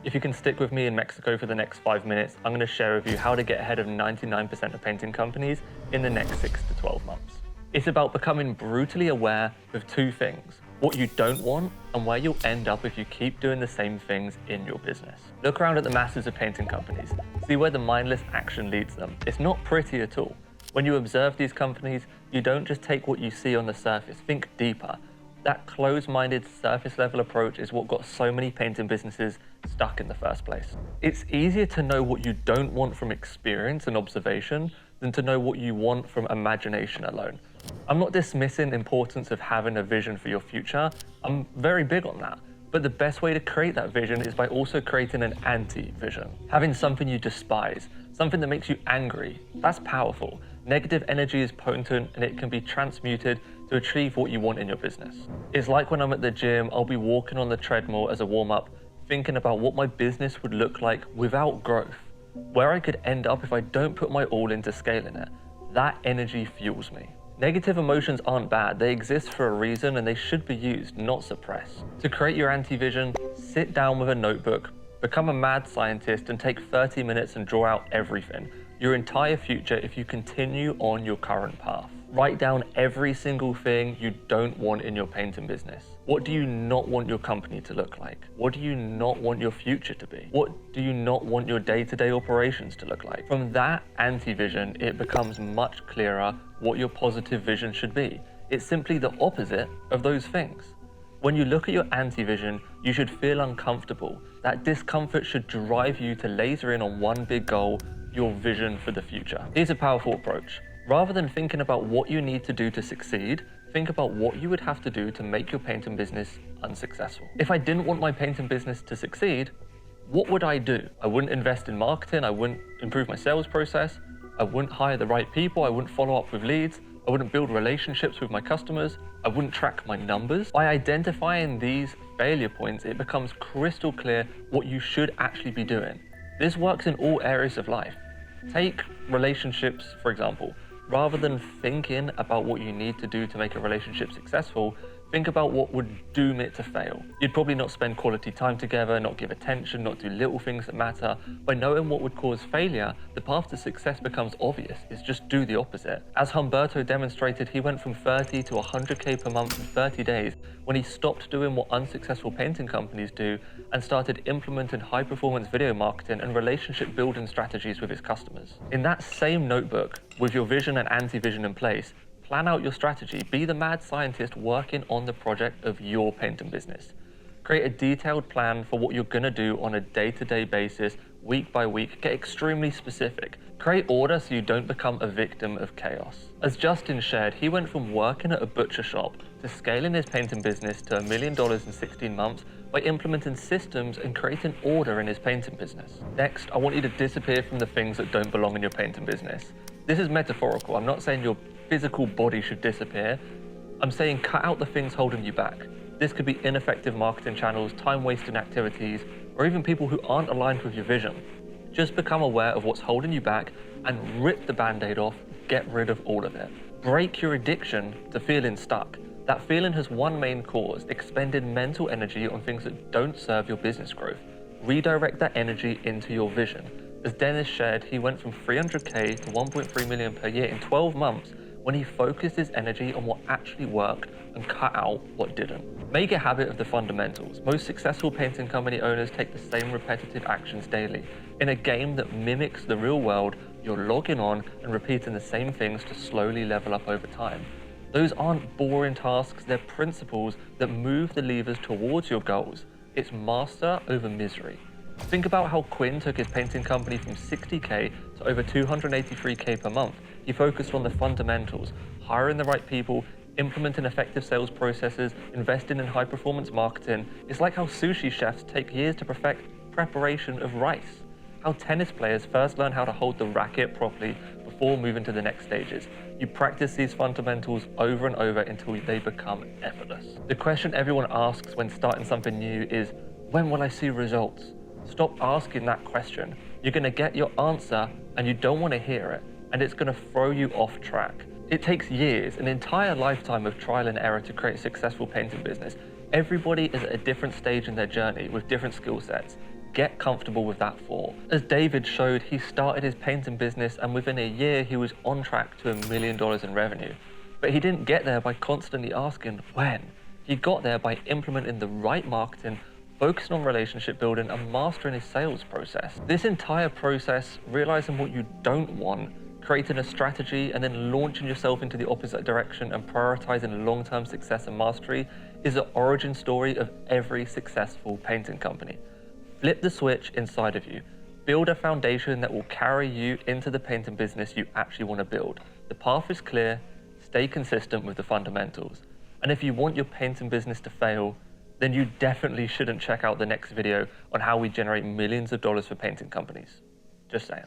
If you can stick with me in Mexico for the next 5 minutes, I'm going to share with you how to get ahead of 99% of painting companies in the next 6 to 12 months. It's about becoming brutally aware of two things: what you don't want and where you'll end up if you keep doing the same things in your business. Look around at the masses of painting companies, see where the mindless action leads them. It's not pretty at all. When you observe these companies, you don't just take what you see on the surface, think deeper. That closed-minded, surface-level approach is what got so many painting businesses stuck in the first place. It's easier to know what you don't want from experience and observation than to know what you want from imagination alone. I'm not dismissing the importance of having a vision for your future. I'm very big on that. But the best way to create that vision is by also creating an anti-vision. Having something you despise, something that makes you angry, that's powerful. Negative energy is potent and it can be transmuted to achieve what you want in your business. It's like when I'm at the gym, I'll be walking on the treadmill as a warm-up, thinking about what my business would look like without growth, where I could end up if I don't put my all into scaling it. That energy fuels me. Negative emotions aren't bad, they exist for a reason and they should be used, not suppressed. To create your anti-vision, sit down with a notebook, become a mad scientist and take 30 minutes and draw out everything, your entire future if you continue on your current path. Write down every single thing you don't want in your painting business. What do you not want your company to look like? What do you not want your future to be? What do you not want your day-to-day operations to look like? From that anti-vision, it becomes much clearer what your positive vision should be. It's simply the opposite of those things. When you look at your anti-vision, you should feel uncomfortable. That discomfort should drive you to laser in on one big goal, your vision for the future. Here's a powerful approach. Rather than thinking about what you need to do to succeed, think about what you would have to do to make your painting business unsuccessful. If I didn't want my painting business to succeed, what would I do? I wouldn't invest in marketing, I wouldn't improve my sales process, I wouldn't hire the right people, I wouldn't follow up with leads, I wouldn't build relationships with my customers, I wouldn't track my numbers. By identifying these failure points, it becomes crystal clear what you should actually be doing. This works in all areas of life. Take relationships, for example. Rather than thinking about what you need to do to make a relationship successful, think about what would doom it to fail. You'd probably not spend quality time together, not give attention, not do little things that matter. By knowing what would cause failure, the path to success becomes obvious. It's just do the opposite. As Humberto demonstrated, he went from 30 to 100K per month in 30 days when he stopped doing what unsuccessful painting companies do and started implementing high-performance video marketing and relationship building strategies with his customers. In that same notebook, with your vision and anti-vision in place, plan out your strategy. Be the mad scientist working on the project of your painting business. Create a detailed plan for what you're gonna do on a day-to-day basis, week by week. Get extremely specific. Create order so you don't become a victim of chaos. As Justin shared, he went from working at a butcher shop to scaling his painting business to $1 million in 16 months by implementing systems and creating order in his painting business. Next, I want you to disappear from the things that don't belong in your painting business. This is metaphorical. I'm not saying your physical body should disappear. I'm saying cut out the things holding you back. This could be ineffective marketing channels, time-wasting activities, or even people who aren't aligned with your vision. Just become aware of what's holding you back and rip the band-aid off, get rid of all of it. Break your addiction to feeling stuck. That feeling has one main cause: expending mental energy on things that don't serve your business growth. Redirect that energy into your vision. As Dennis shared, he went from 300K to 1.3 million per year in 12 months when he focused his energy on what actually worked and cut out what didn't. Make a habit of the fundamentals. Most successful painting company owners take the same repetitive actions daily. In a game that mimics the real world, you're logging on and repeating the same things to slowly level up over time. Those aren't boring tasks, they're principles that move the levers towards your goals. It's master over misery. Think about how Quinn took his painting company from 60K to over 283K per month. He focused on the fundamentals, hiring the right people, implementing effective sales processes, investing in high-performance marketing. It's like how sushi chefs take years to perfect preparation of rice. How tennis players first learn how to hold the racket properly before moving to the next stages. You practice these fundamentals over and over until they become effortless. The question everyone asks when starting something new is, when will I see results? Stop asking that question. You're gonna get your answer and you don't wanna hear it, and it's gonna throw you off track. It takes years, an entire lifetime of trial and error to create a successful painting business. Everybody is at a different stage in their journey with different skill sets. get comfortable with that for. As David showed, he started his painting business and within a year he was on track to $1 million in revenue. But he didn't get there by constantly asking when. He got there by implementing the right marketing, focusing on relationship building and mastering his sales process. This entire process, realizing what you don't want, creating a strategy and then launching yourself into the opposite direction and prioritizing long-term success and mastery is the origin story of every successful painting company. Flip the switch inside of you. Build a foundation that will carry you into the painting business you actually want to build. The path is clear, stay consistent with the fundamentals. And if you want your painting business to fail, then you definitely shouldn't check out the next video on how we generate millions of dollars for painting companies. Just saying.